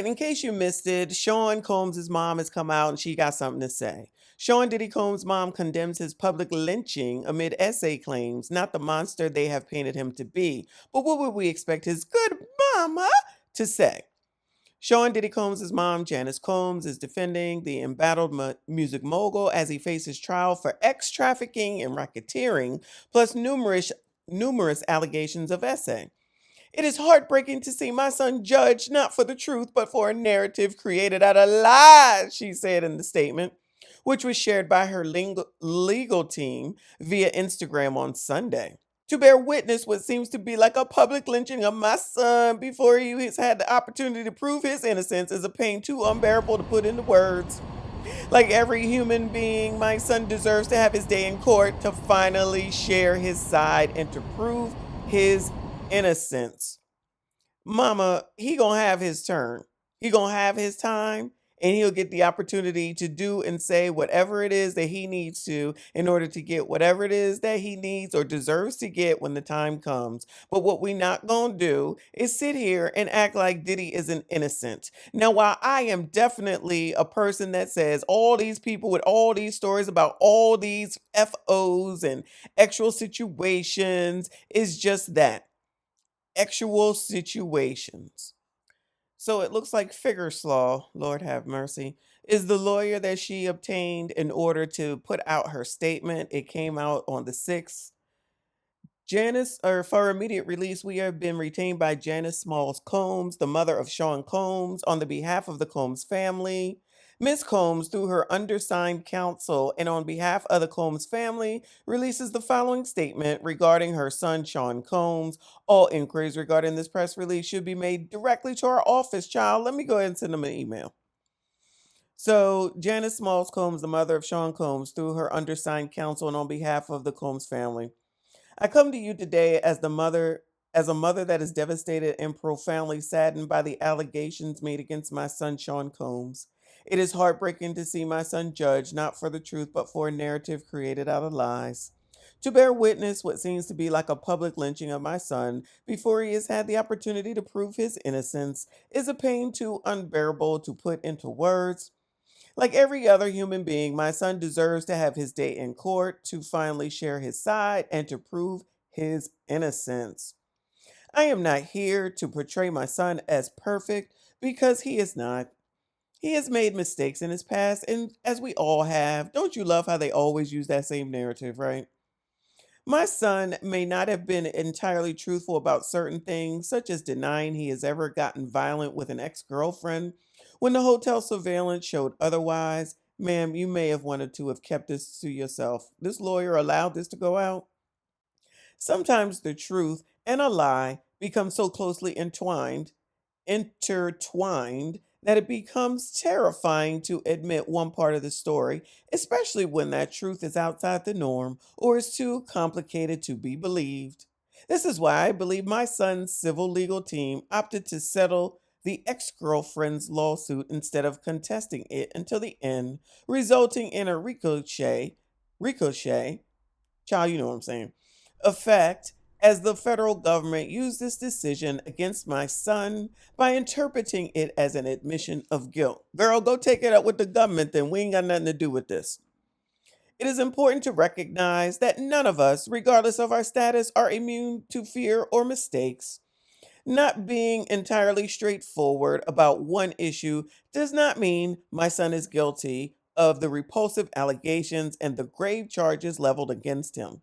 right, in case you missed it, Sean Combs' mom has come out and she got something to say. Sean Diddy Combs' mom condemns his public lynching amid essay claims, not the monster they have painted him to be. But what would we expect his good mama to say? Sean Diddy Combs' mom, Janice Combs, is defending the embattled music mogul as he faces trial for ex trafficking and racketeering, plus numerous allegations of essay. It is heartbreaking to see my son judged not for the truth, but for a narrative created out of lies, she said in the statement, which was shared by her legal team via Instagram on Sunday. To bear witness what seems to be like a public lynching of my son before he has had the opportunity to prove his innocence is a pain too unbearable to put into words. Like every human being, my son deserves to have his day in court to finally share his side and to prove his innocence. Mama, he gonna have his turn. He gonna have his time, and he'll get the opportunity to do and say whatever it is that he needs to in order to get whatever it is that he needs or deserves to get when the time comes. But what we not gonna do is sit here and act like Diddy isn't innocent. Now, while I am definitely a person that says all these people with all these stories about all these FOs and actual situations is just that, actual situations. So it looks like Figgerslaw, Lord have mercy, is the lawyer that she obtained in order to put out her statement. It came out on the 6th. Janice, or for immediate release, we have been retained by Janice Smalls Combs, the mother of Sean Combs, on the behalf of the Combs family. Ms. Combs, through her undersigned counsel and on behalf of the Combs family, releases the following statement regarding her son, Sean Combs. All inquiries regarding this press release should be made directly to our office, child. Let me go ahead and send them an email. So, Janice Smalls Combs, the mother of Sean Combs, through her undersigned counsel and on behalf of the Combs family. I come to you today as a mother that is devastated and profoundly saddened by the allegations made against my son Sean Combs. It is heartbreaking to see my son judged not for the truth but for a narrative created out of lies. To bear witness what seems to be like a public lynching of my son before he has had the opportunity to prove his innocence is a pain too unbearable to put into words. Like every other human being, my son deserves to have his day in court to finally share his side and to prove his innocence. I am not here to portray my son as perfect because he is not. He has made mistakes in his past, and as we all have, don't you love how they always use that same narrative, right? My son may not have been entirely truthful about certain things, such as denying he has ever gotten violent with an ex girlfriend. When the hotel surveillance showed otherwise, ma'am, you may have wanted to have kept this to yourself. This lawyer allowed this to go out. Sometimes the truth and a lie become so closely intertwined that it becomes terrifying to admit one part of the story, especially when that truth is outside the norm or is too complicated to be believed. This is why I believe my son's civil legal team opted to settle the ex girlfriend's lawsuit instead of contesting it until the end, resulting in a ricochet, child, you know what I'm saying, effect as the federal government used this decision against my son by interpreting it as an admission of guilt. Girl, go take it up with the government, then. We ain't got nothing to do with this. It is important to recognize that none of us, regardless of our status, are immune to fear or mistakes. Not being entirely straightforward about one issue does not mean my son is guilty of the repulsive allegations and the grave charges leveled against him.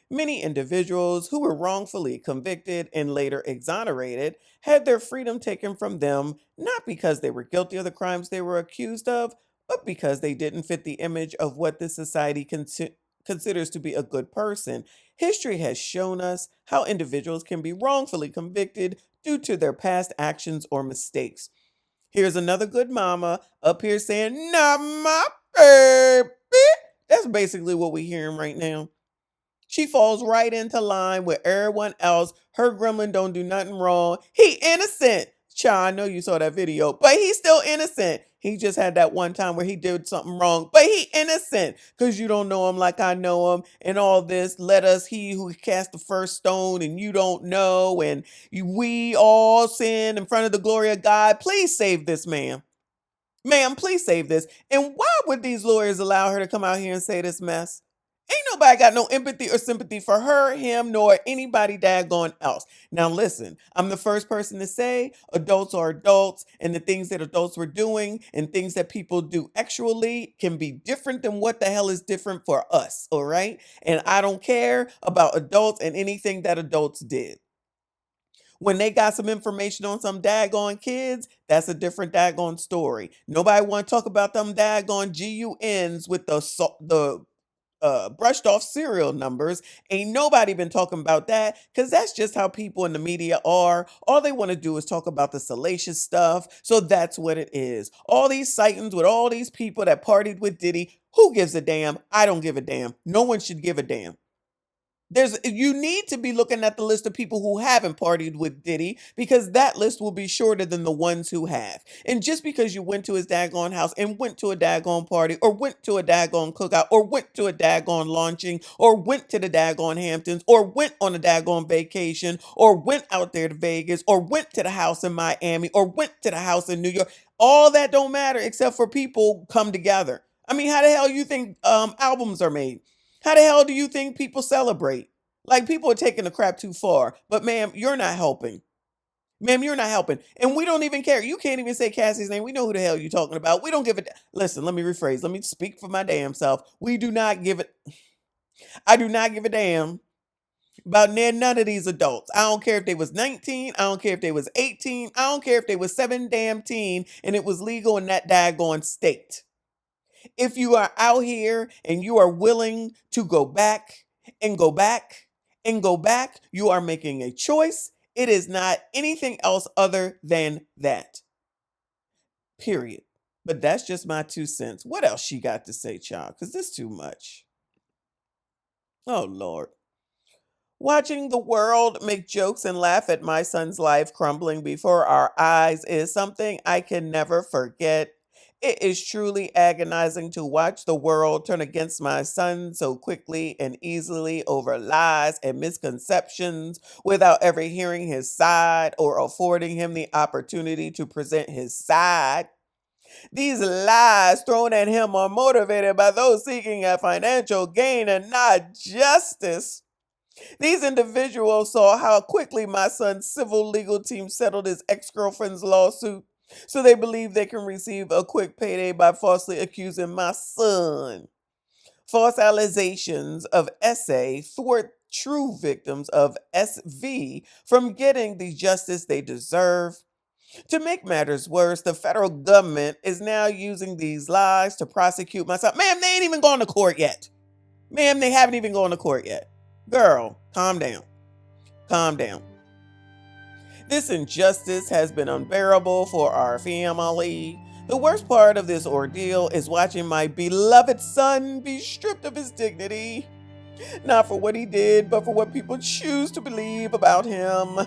Many individuals who were wrongfully convicted and later exonerated had their freedom taken from them not because they were guilty of the crimes they were accused of, but because they didn't fit the image of what this society considers to be a good person. History has shown us how individuals can be wrongfully convicted due to their past actions or mistakes. Here's another good mama up here saying, "Not my baby." That's basically what we're hearing right now. She falls right into line with everyone else. Her gremlin don't do nothing wrong. He innocent. Child, I know you saw that video, but he's still innocent. He just had that one time where he did something wrong, but he innocent because you don't know him like I know him and all this. Let us he who cast the first stone and you don't know and we all sin in front of the glory of God. Please save this man. Ma'am, please save this. And why would these lawyers allow her to come out here and say this mess? Ain't nobody got no empathy or sympathy for her, him, nor anybody daggone else. Now, listen, I'm the first person to say adults are adults, and the things that adults were doing and things that people do actually can be different than what the hell is different for us, all right? And I don't care about adults and anything that adults did. When they got some information on some daggone kids, that's a different daggone story. Nobody want to talk about them daggone GUNs with the brushed off serial numbers. Ain't nobody been talking about that because that's just how people in the media are. All they want to do is talk about the salacious stuff. So that's what it is. All these sightings with all these people that partied with Diddy. Who gives a damn? I don't give a damn. No one should give a damn. You need to be looking at the list of people who haven't partied with Diddy because that list will be shorter than the ones who have. And just because you went to his daggone house and went to a daggone party or went to a daggone cookout or went to a daggone launching or went to the daggone Hamptons or went on a daggone vacation or went out there to Vegas or went to the house in Miami or went to the house in New York, all that don't matter except for people come together. I mean, how the hell you think albums are made? How the hell do you think people celebrate? Like people are taking the crap too far. But ma'am, you're not helping. Ma'am, you're not helping. And we don't even care. You can't even say Cassie's name. We know who the hell you're talking about. We don't give it. Listen, let me rephrase. Let me speak for my damn self. We do not give it. I do not give a damn about none of these adults. I don't care if they was 19. I don't care if they was 18. I don't care if they was 7 damn teen and it was legal in that daggone state. If you are out here and you are willing to go back and go back and go back, you are making a choice. It is not anything else other than that. Period. But that's just my 2 cents. What else she got to say, child? Because this too much. Oh, Lord. Watching the world make jokes and laugh at my son's life crumbling before our eyes is something I can never forget. It is truly agonizing to watch the world turn against my son so quickly and easily over lies and misconceptions without ever hearing his side or affording him the opportunity to present his side. These lies thrown at him are motivated by those seeking a financial gain and not justice. These individuals saw how quickly my son's civil legal team settled his ex-girlfriend's lawsuit, so they believe they can receive a quick payday by falsely accusing my son. False allegations of SA thwart true victims of SV from getting the justice they deserve. To make matters worse, the federal government is now using these lies to prosecute my son. Ma'am, they ain't even gone to court yet. Ma'am, they haven't even gone to court yet. Girl, calm down. Calm down. This injustice has been unbearable for our family. The worst part of this ordeal is watching my beloved son be stripped of his dignity. Not for what he did, but for what people choose to believe about him.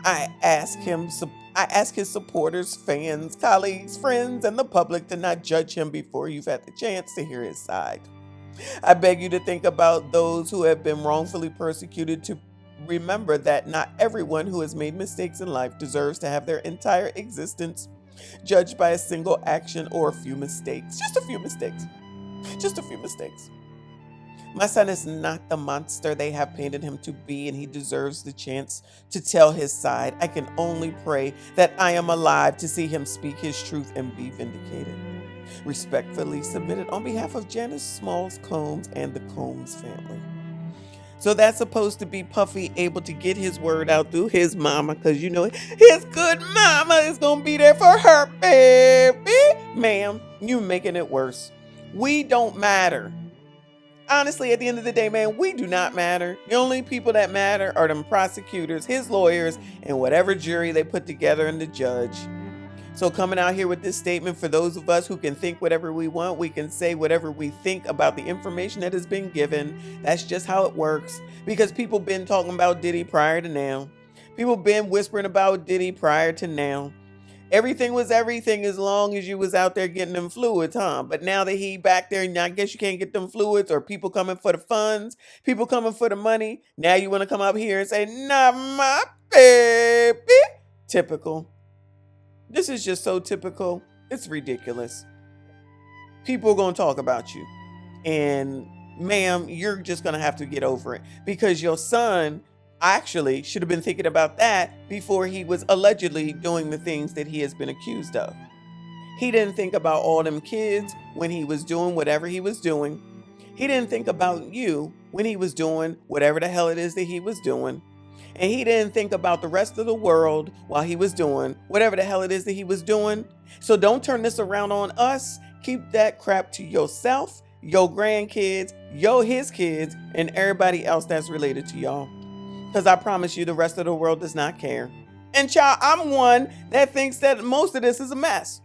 I ask his supporters, fans, colleagues, friends, and the public to not judge him before you've had the chance to hear his side. I beg you to think about those who have been wrongfully persecuted, to remember that not everyone who has made mistakes in life deserves to have their entire existence judged by a single action or a few mistakes. Just a few mistakes. Just a few mistakes. My son is not the monster they have painted him to be, and he deserves the chance to tell his side. I can only pray that I am alive to see him speak his truth and be vindicated. Respectfully submitted on behalf of Janice Smalls Combs and the Combs family. So that's supposed to be Puffy able to get his word out through his mama, because you know his good mama is going to be there for her baby. Ma'am, you making it worse. We don't matter. Honestly, at the end of the day, man, we do not matter. The only people that matter are them prosecutors, his lawyers, and whatever jury they put together and the judge. So coming out here with this statement, for those of us who can think whatever we want, we can say whatever we think about the information that has been given. That's just how it works. Because people been talking about Diddy prior to now. People been whispering about Diddy prior to now. Everything was everything as long as you was out there getting them fluids, huh? But now that he back there, and I guess you can't get them fluids, or people coming for the funds, people coming for the money. Now you want to come up here and say, "Not my baby." Typical. This is just so typical. It's ridiculous. People are gonna talk about you, and ma'am, you're just gonna have to get over it because your son actually should have been thinking about that before he was allegedly doing the things that he has been accused of. He didn't think about all them kids when he was doing whatever he was doing. He didn't think about you when he was doing whatever the hell it is that he was doing. And he didn't think about the rest of the world while he was doing whatever the hell it is that he was doing. So don't turn this around on us. Keep that crap to yourself, your grandkids, his kids, and everybody else that's related to y'all. Because I promise you, the rest of the world does not care. And child, I'm one that thinks that most of this is a mess.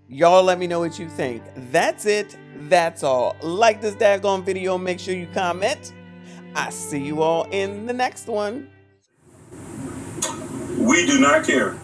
Y'all let me know what you think. That's it. That's all. Like this daggone video. Make sure you comment. I see you all in the next one. We do not care.